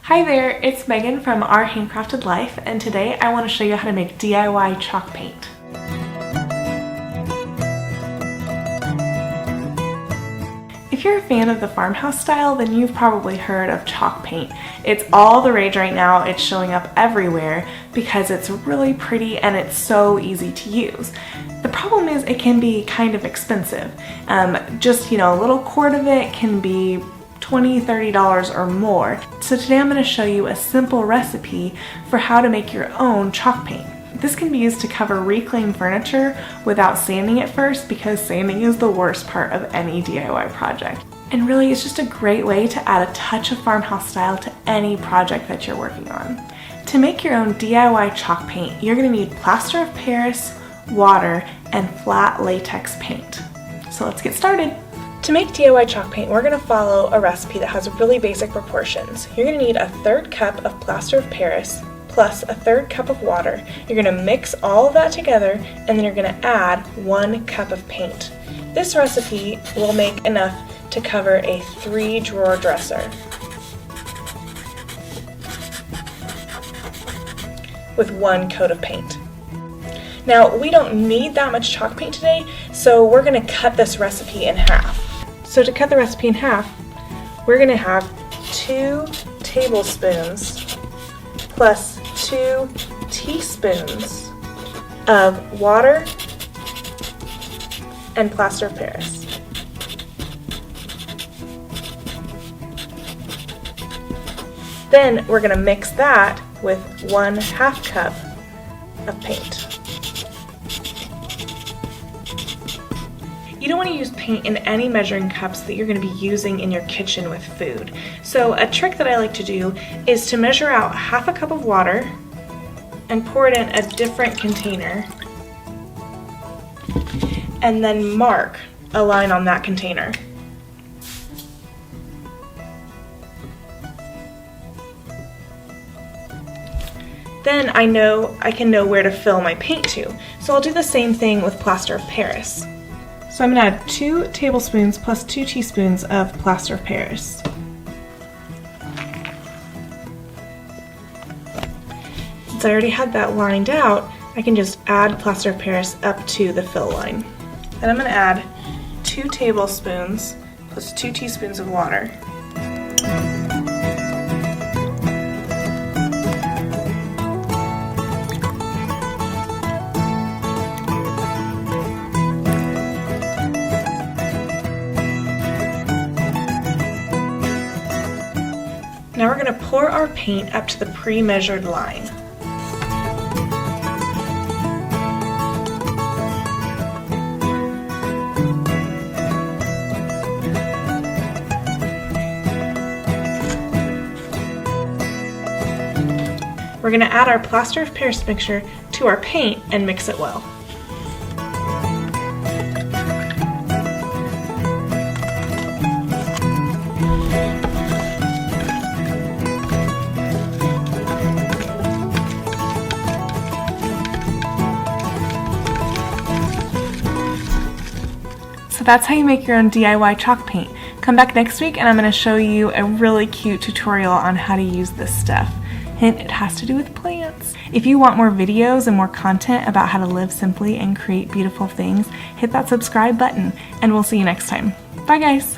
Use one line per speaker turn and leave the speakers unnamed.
Hi there, it's Megan from Our Handcrafted Life, and today I want to show you how to make DIY chalk paint. If you're a fan of the farmhouse style, then you've probably heard of chalk paint. It's all the rage right now, it's showing up everywhere because it's really pretty and it's so easy to use. The problem is it can be kind of expensive. Just a little quart of it can be $20, $30 or more. So today I'm going to show you a simple recipe for how to make your own chalk paint. This can be used to cover reclaimed furniture without sanding it first, because sanding is the worst part of any DIY project. And really it's just a great way to add a touch of farmhouse style to any project that you're working on. To make your own DIY chalk paint, you're going to need plaster of Paris, water, and flat latex paint. So let's get started. To make DIY chalk paint, we're going to follow a recipe that has really basic proportions. You're going to need a 1/3 cup of plaster of Paris plus a 1/3 cup of water. You're going to mix all of that together, and then you're going to add 1 cup of paint. This recipe will make enough to cover a 3-drawer dresser with 1 coat of paint. Now, we don't need that much chalk paint today, so we're going to cut this recipe in half. So to cut the recipe in half, we're going to have 2 tablespoons plus 2 teaspoons of water and plaster of Paris. Then we're going to mix that with 1/2 cup of paint. You don't want to use paint in any measuring cups that you're going to be using in your kitchen with food. So a trick that I like to do is to measure out 1/2 cup of water and pour it in a different container, and then mark a line on that container. Then I can know where to fill my paint to. So I'll do the same thing with plaster of Paris. So I'm going to add 2 tablespoons plus 2 teaspoons of plaster of Paris. Since I already had that lined out, I can just add plaster of Paris up to the fill line. Then I'm going to add 2 tablespoons plus 2 teaspoons of water. Now we're going to pour our paint up to the pre-measured line. We're going to add our plaster of Paris mixture to our paint and mix it well. So that's how you make your own DIY chalk paint. Come back next week and I'm going to show you a really cute tutorial on how to use this stuff. Hint, it has to do with plants. If you want more videos and more content about how to live simply and create beautiful things, hit that subscribe button and we'll see you next time. Bye guys!